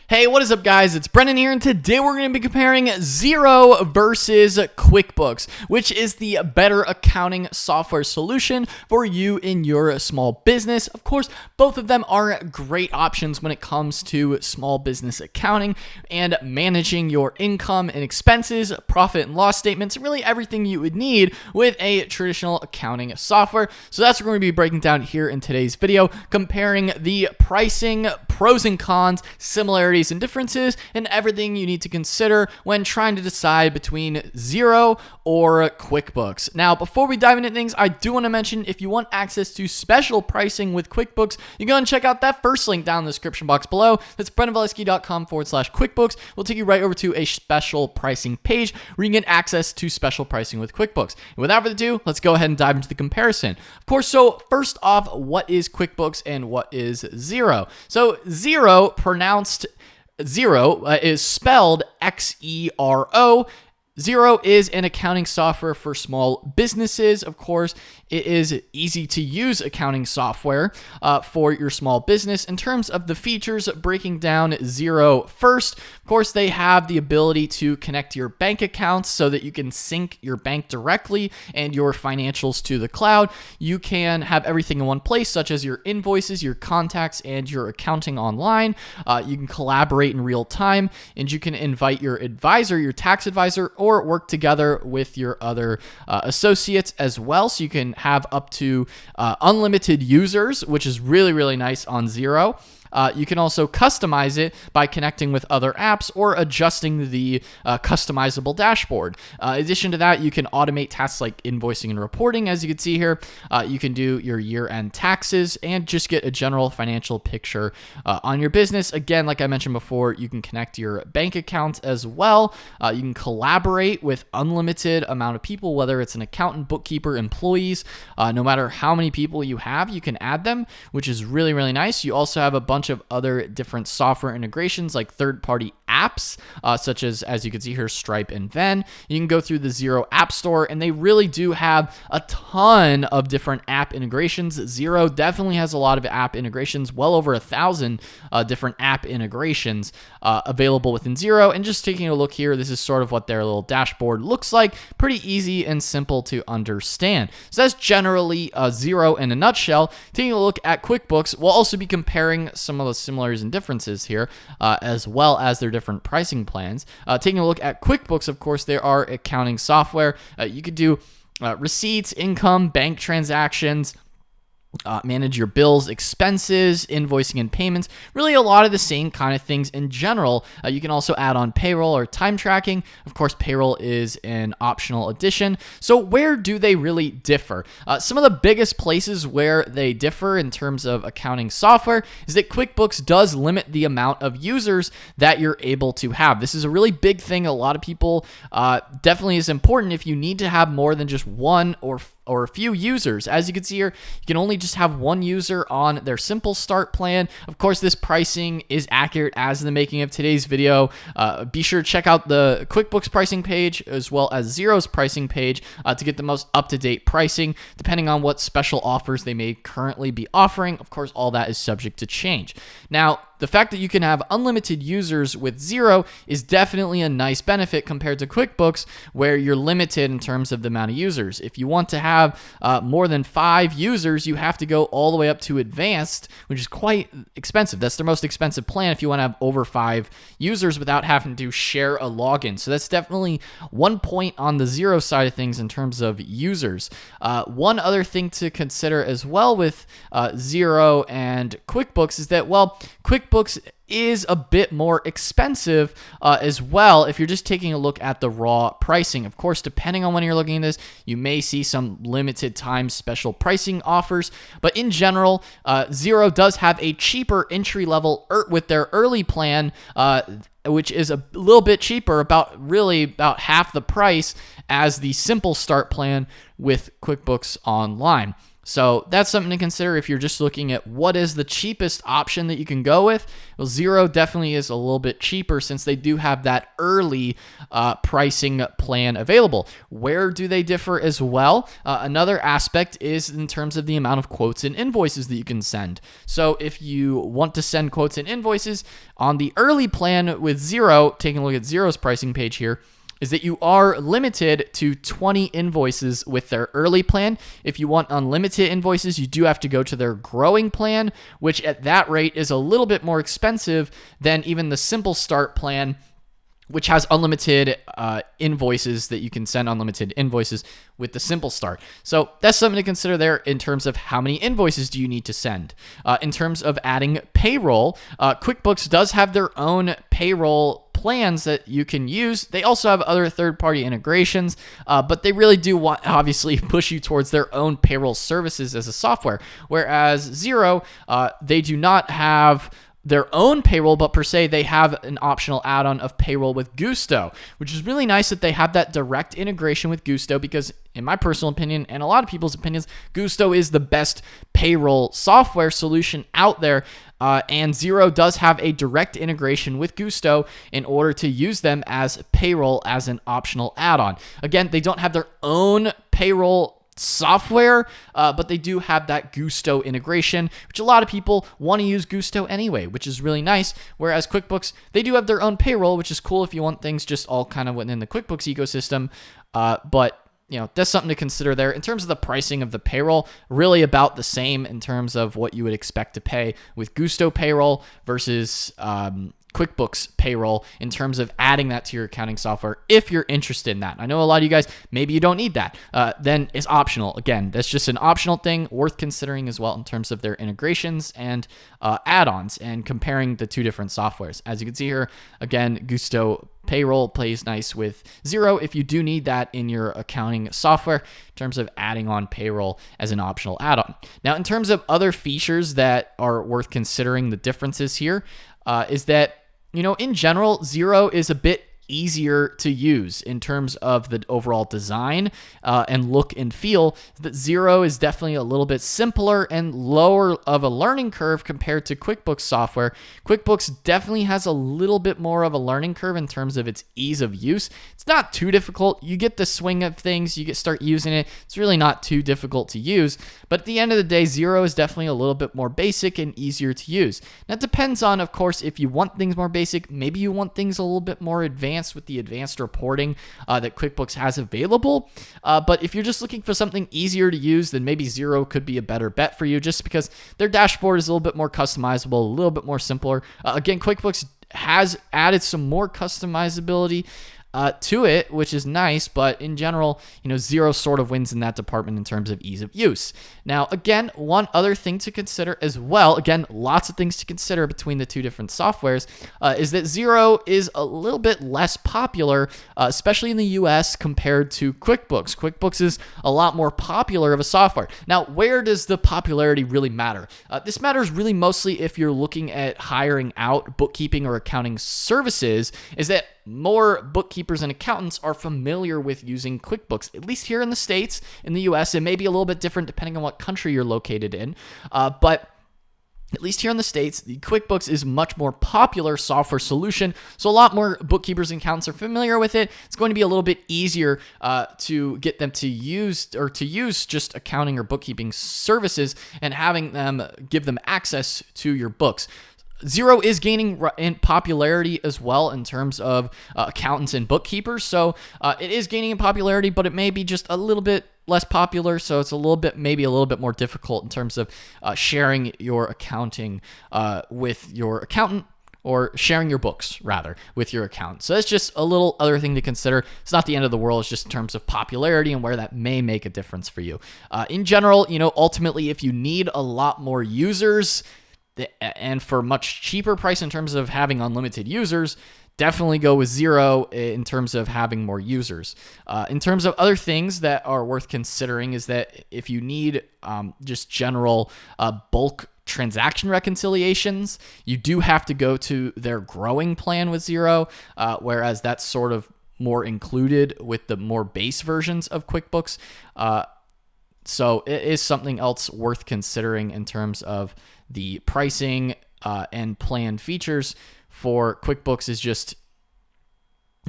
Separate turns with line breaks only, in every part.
Hey, what is up, guys? It's Brendan here, and today we're going to be comparing Xero versus QuickBooks, which is the better accounting software solution for you in your small business. Of course, both of them are great options when it comes to small business accounting and managing your income and expenses, profit and loss statements, and really everything you would need with a traditional accounting software. So that's what we're going to be breaking down here in today's video, comparing the pricing, pros and cons, similarities and differences, and everything you need to consider when trying to decide between Xero or QuickBooks. Now, before we dive into things, I do want to mention if you want access to special pricing with QuickBooks, you go and check out that first link down in the description box below. That's brendanvalesky.com/QuickBooks. We'll take you right over to a special pricing page where you can get access to special pricing with QuickBooks. And without further ado, let's go ahead and dive into the comparison. Of course, so first off, what is QuickBooks and what is Xero? So Xero, pronounced Xero, is spelled Xero. Xero is an accounting software for small businesses. Of course, it is easy to use accounting software for your small business. In terms of the features, breaking down Xero first, of course, they have the ability to connect your bank accounts so that you can sync your bank directly and your financials to the cloud. You can have everything in one place, such as your invoices, your contacts, and your accounting online. You can collaborate in real time, and you can invite your advisor, your tax advisor, or work together with your other associates as well. So you can have up to unlimited users, which is really, really nice on Xero. You can also customize it by connecting with other apps or adjusting the customizable dashboard. In addition to that, you can automate tasks like invoicing and reporting. As you can see here, you can do your year-end taxes and just get a general financial picture on your business. Again, like I mentioned before, you can connect your bank accounts as well. You can collaborate with unlimited amount of people, whether it's an accountant, bookkeeper, employees. No matter how many people you have, you can add them, which is really, really nice. You also have a bunch of other different software integrations like third-party apps, such as you can see here, Stripe and Ven. You can go through the Xero App Store, and they really do have a ton of different app integrations. Xero definitely has a lot of app integrations, well over 1,000 different app integrations available within Xero. And just taking a look here, this is sort of what their little dashboard looks like. Pretty easy and simple to understand. So that's generally Xero in a nutshell. Taking a look at QuickBooks, we'll also be comparing some of the similarities and differences here, as well as their different pricing plans. Taking a look at QuickBooks, of course, there are accounting software. You could do receipts, income, bank transactions, manage your bills, expenses, invoicing and payments, really a lot of the same kind of things in general. You can also add on payroll or time tracking. Of course, payroll is an optional addition. So where do they really differ? Some of the biggest places where they differ in terms of accounting software is that QuickBooks does limit the amount of users that you're able to have. This is a really big thing. A lot of people definitely is important if you need to have more than just one or a few users. As you can see here, you can only just have one user on their simple start plan. Of course, this pricing is accurate as in the making of today's video. Be sure to check out the QuickBooks pricing page as well as Xero's pricing page to get the most up-to-date pricing, depending on what special offers they may currently be offering. Of course, all that is subject to change. Now, the fact that you can have unlimited users with Xero is definitely a nice benefit compared to QuickBooks, where you're limited in terms of the amount of users. If you want to have more than 5 users, you have to go all the way up to advanced, which is quite expensive. That's their most expensive plan if you want to have over 5 users without having to share a login. So that's definitely one point on the Xero side of things in terms of users. One other thing to consider as well with Xero and QuickBooks is that, well, QuickBooks is a bit more expensive as well if you're just taking a look at the raw pricing. Of course, depending on when you're looking at this, you may see some limited time special pricing offers, but in general, Xero does have a cheaper entry level with their early plan, which is a little bit cheaper, about half the price as the simple start plan with QuickBooks Online. So that's something to consider if you're just looking at what is the cheapest option that you can go with. Well, Xero definitely is a little bit cheaper since they do have that early pricing plan available. Where do they differ as well? Another aspect is in terms of the amount of quotes and invoices that you can send. So if you want to send quotes and invoices on the early plan with Xero, taking a look at Xero's pricing page here, is that you are limited to 20 invoices with their early plan. If you want unlimited invoices, you do have to go to their growing plan, which at that rate is a little bit more expensive than even the simple start plan, which has unlimited invoices that you can send unlimited invoices with the simple start. So that's something to consider there in terms of how many invoices do you need to send. In terms of adding payroll, QuickBooks does have their own payroll plans that you can use. They also have other third-party integrations, but they really do want, obviously, push you towards their own payroll services as a software. Whereas Xero, they do not have their own payroll, but per se, they have an optional add-on of payroll with Gusto, which is really nice that they have that direct integration with Gusto because, in my personal opinion, and a lot of people's opinions, Gusto is the best payroll software solution out there. And Xero does have a direct integration with Gusto in order to use them as payroll as an optional add-on. Again, they don't have their own payroll software, but they do have that Gusto integration, which a lot of people want to use Gusto anyway, which is really nice. Whereas QuickBooks, they do have their own payroll, which is cool if you want things just all kind of within the QuickBooks ecosystem. But that's something to consider there. In terms of the pricing of the payroll, really about the same in terms of what you would expect to pay with Gusto payroll versus QuickBooks payroll in terms of adding that to your accounting software if you're interested in that. I know a lot of you guys, maybe you don't need that. Then it's optional. Again, that's just an optional thing worth considering as well in terms of their integrations and add-ons and comparing the two different softwares. As you can see here, again, Gusto payroll plays nice with Xero if you do need that in your accounting software in terms of adding on payroll as an optional add-on. Now, in terms of other features that are worth considering the differences here, is that, in general, Xero is a bit easier to use in terms of the overall design and look and feel. That Xero is definitely a little bit simpler and lower of a learning curve compared to QuickBooks software. QuickBooks definitely has a little bit more of a learning curve in terms of its ease of use. It's not too difficult. You get the swing of things, start using it. It's really not too difficult to use. But at the end of the day, Xero is definitely a little bit more basic and easier to use. Now, it depends on, of course, if you want things more basic, maybe you want things a little bit more advanced with the advanced reporting that QuickBooks has available. But if you're just looking for something easier to use, then maybe Xero could be a better bet for you just because their dashboard is a little bit more customizable, a little bit more simpler. Again, QuickBooks has added some more customizability to it, which is nice, but in general, Xero sort of wins in that department in terms of ease of use. Now, again, one other thing to consider as well, again, lots of things to consider between the two different softwares, is that Xero is a little bit less popular, especially in the US compared to QuickBooks. QuickBooks is a lot more popular of a software. Now, where does the popularity really matter? This matters really mostly if you're looking at hiring out bookkeeping or accounting services, is that more bookkeepers and accountants are familiar with using QuickBooks, at least here in the States. In the US, it may be a little bit different depending on what country you're located in, but at least here in the States, the QuickBooks is much more popular software solution, so a lot more bookkeepers and accountants are familiar with it. It's going to be a little bit easier to get them to use just accounting or bookkeeping services and having them give them access to your books. Xero is gaining in popularity as well in terms of accountants and bookkeepers. So it is gaining in popularity, but it may be just a little bit less popular. So it's maybe a little bit more difficult in terms of sharing your accounting with your accountant, or sharing your books, rather, with your accountant. So that's just a little other thing to consider. It's not the end of the world. It's just in terms of popularity and where that may make a difference for you. In general, ultimately, if you need a lot more users, and for much cheaper price in terms of having unlimited users, definitely go with Xero in terms of having more users. In terms of other things that are worth considering is that if you need just general bulk transaction reconciliations, you do have to go to their growing plan with Xero, whereas that's sort of more included with the more base versions of QuickBooks. So it is something else worth considering in terms of the pricing and planned features for QuickBooks. Is just,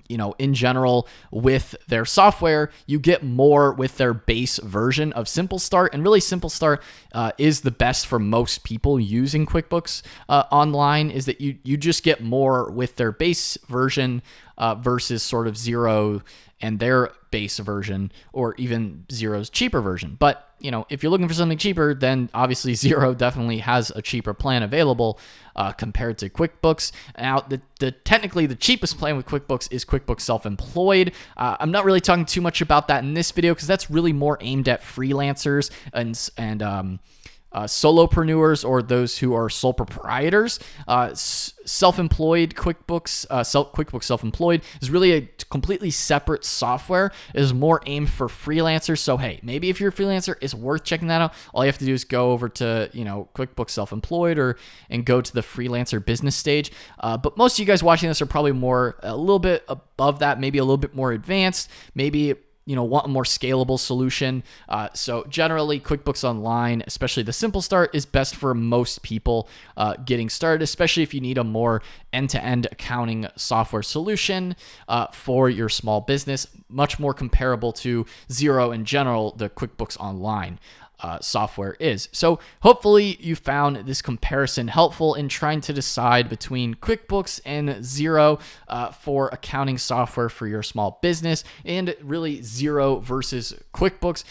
in general, with their software, you get more with their base version of Simple Start. And really, Simple Start is the best for most people using QuickBooks Online, is that you just get more with their base version versus sort of Xero and their base version, or even Xero's cheaper version. But if you're looking for something cheaper, then obviously Xero definitely has a cheaper plan available compared to QuickBooks. Now, technically the cheapest plan with QuickBooks is QuickBooks Self-Employed. I'm not really talking too much about that in this video because that's really more aimed at freelancers and solopreneurs, or those who are sole proprietors. Self-employed QuickBooks, QuickBooks Self-Employed is really a completely separate software. It is more aimed for freelancers. So hey, maybe if you're a freelancer, it's worth checking that out. All you have to do is go over to QuickBooks Self-Employed and go to the freelancer business stage. But most of you guys watching this are probably a little bit above that, maybe a little bit more advanced, maybe want a more scalable solution. So generally, QuickBooks Online, especially the Simple Start, is best for most people getting started, especially if you need a more end-to-end accounting software solution for your small business, much more comparable to Xero in general, the QuickBooks Online software is. So hopefully you found this comparison helpful in trying to decide between QuickBooks and Xero for accounting software for your small business, and really Xero versus QuickBooks.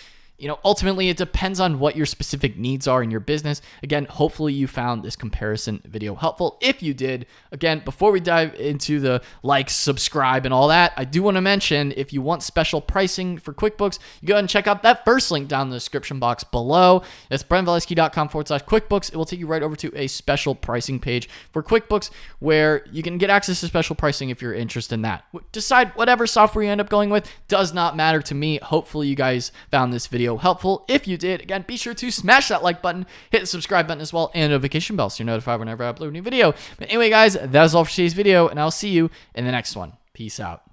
Ultimately, it depends on what your specific needs are in your business. Again, hopefully you found this comparison video helpful. If you did, again, before we dive into the like, subscribe, and all that, I do want to mention, if you want special pricing for QuickBooks, you go ahead and check out that first link down in the description box below. That's BrentValesky.com/QuickBooks. It will take you right over to a special pricing page for QuickBooks where you can get access to special pricing if you're interested in that. Decide whatever software you end up going with. Does not matter to me. Hopefully you guys found this video helpful. If you did, again, be sure to smash that like button, hit the subscribe button as well, and notification bell so you're notified whenever I upload a new video. But anyway, guys, that is all for today's video, and I'll see you in the next one. Peace out.